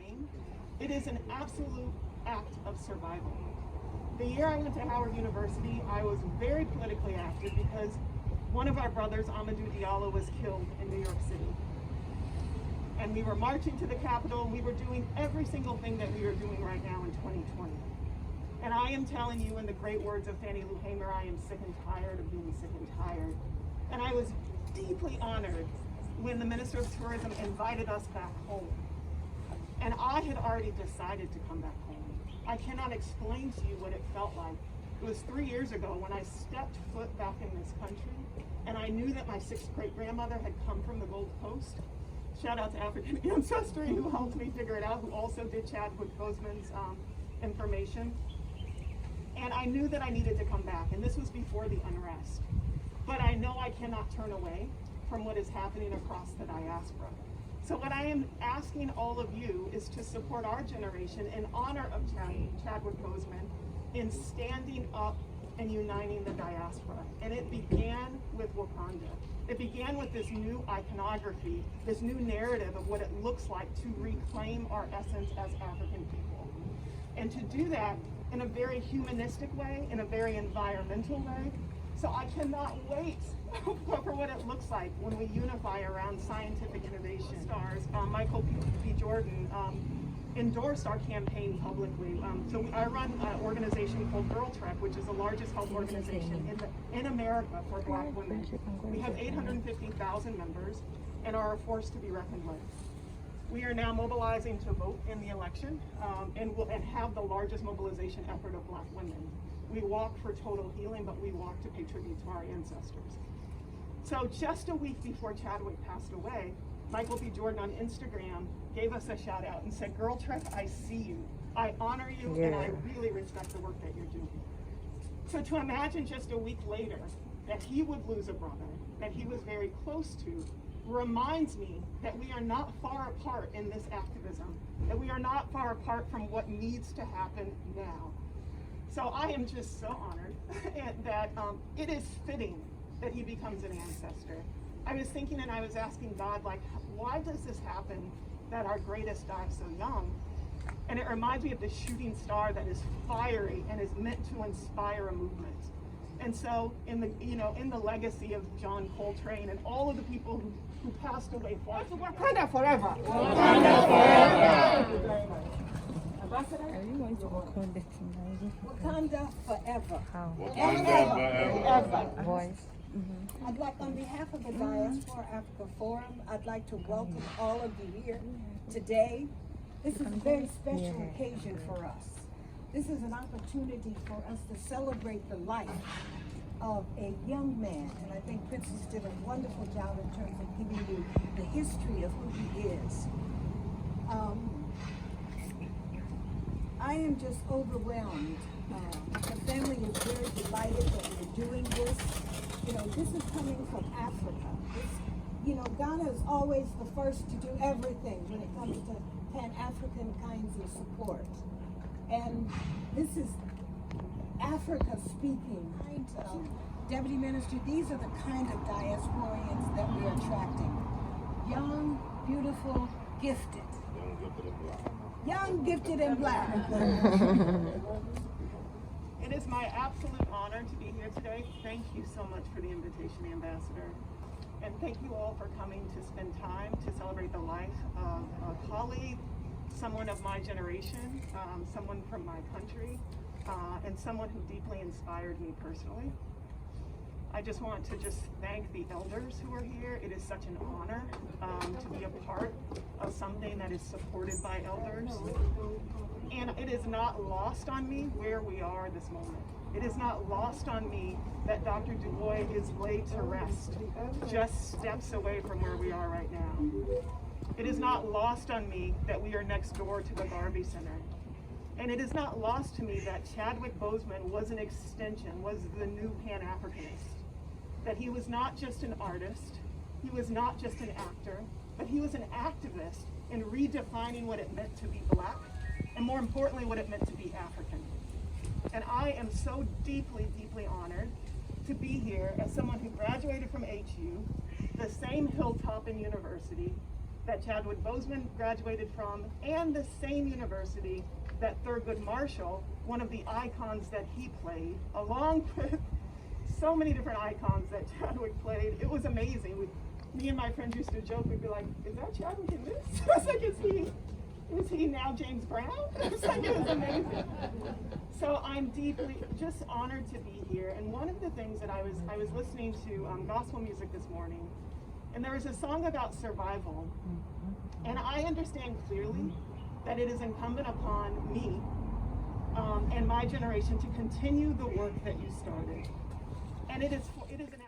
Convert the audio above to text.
inhumane. It is an absolute act of survival. The year I went to Howard University, I was very politically active because one of our brothers, Amadou Diallo, was killed in New York City. And we were marching to the Capitol, and we were doing every single thing that we are doing right now in 2020. And I am telling you, in the great words of Fannie Lou Hamer, I am sick and tired of being sick and tired. And I was deeply honored when the Minister of Tourism invited us back home. And I had already decided to come back home. I cannot explain to you what it felt like. It was 3 years ago when I stepped foot back in this country, and I knew that my sixth great-grandmother had come from the Gold Coast. Shout out to African Ancestry, who helped me figure it out, who also did Chadwick Boseman's information. And I knew that I needed to come back, and this was before the unrest. But I know I cannot turn away from what is happening across the diaspora. So what I am asking all of you is to support our generation in honor of Chadwick Boseman in standing up and uniting the diaspora. And it began with Wakanda. It began with this new iconography, this new narrative of what it looks like to reclaim our essence as African people. And to do that in a very humanistic way, in a very environmental way. So I cannot wait for what it looks like when we unify around scientific innovation. Stars, Michael B. Jordan endorsed our campaign publicly. So I run an organization called Girl Trek, which is the largest health organization in America for Black women. We have 850,000 members and are a force to be reckoned with. We are now mobilizing to vote in the election and have the largest mobilization effort of Black women. We walk for total healing, but we walk to pay tribute to our ancestors. So just a week before Chadwick passed away, Michael B. Jordan on Instagram gave us a shout out and said, "Girl Trek, I see you. I honor you, and I really respect the work that you're doing." So to imagine just a week later that he would lose a brother that he was very close to reminds me that we are not far apart in this activism, that we are not far apart from what needs to happen now. So I am just so honored that it is fitting that he becomes an ancestor. I was thinking and I was asking God, like, why does this happen that our greatest die so young? And it reminds me of the shooting star that is fiery and is meant to inspire a movement. And so in the legacy of John Coltrane and all of the people who passed away, Wakanda forever. Wakanda forever. Thank you very much. Ambassador? Are you going to Wakanda? Wakanda forever. How? Forever. Voice. I'd like, on behalf of the Diaspora Africa Forum, I'd like to welcome all of you here today. This is a very special occasion for us. This is an opportunity for us to celebrate the life of a young man, and I think Princess did a wonderful job in terms of giving you the history of who he is. I am just overwhelmed. The family is very delighted that we're doing this. You know, this is coming from Africa. Ghana is always the first to do everything when it comes to Pan-African kinds of support. And this is Africa speaking. Deputy Minister, these are the kind of diasporians that we are attracting. Young, beautiful, gifted. Young, gifted, and black. It is my absolute honor to be here today. Thank you so much for the invitation, Ambassador. And thank you all for coming to spend time to celebrate the life of a colleague, someone of my generation, someone from my country, and someone who deeply inspired me personally. I just want to thank the elders who are here. It is such an honor to be a part of something that is supported by elders. And it is not lost on me where we are this moment. It is not lost on me that Dr. Du Bois is laid to rest, just steps away from where we are right now. It is not lost on me that we are next door to the Garvey Center. And it is not lost to me that Chadwick Boseman was an extension, was the new Pan-Africanist. That he was not just an artist, he was not just an actor, but he was an activist in redefining what it meant to be Black, and more importantly, what it meant to be African. And I am so deeply, deeply honored to be here as someone who graduated from HU, the same hilltop in university, that Chadwick BOSSMAN graduated from, and the same university that Thurgood Marshall, one of the icons that he played, along with so many different icons that Chadwick played. It was amazing. Me and my friends used to joke, we'd be like, is that Chadwick in this? I was like, is he now James Brown? I was like, it was amazing. So I'm deeply just honored to be here. And one of the things that I was listening to gospel music this morning, and there was a song about survival. And I understand clearly that it is incumbent upon me and my generation to continue the work that you started. And it is an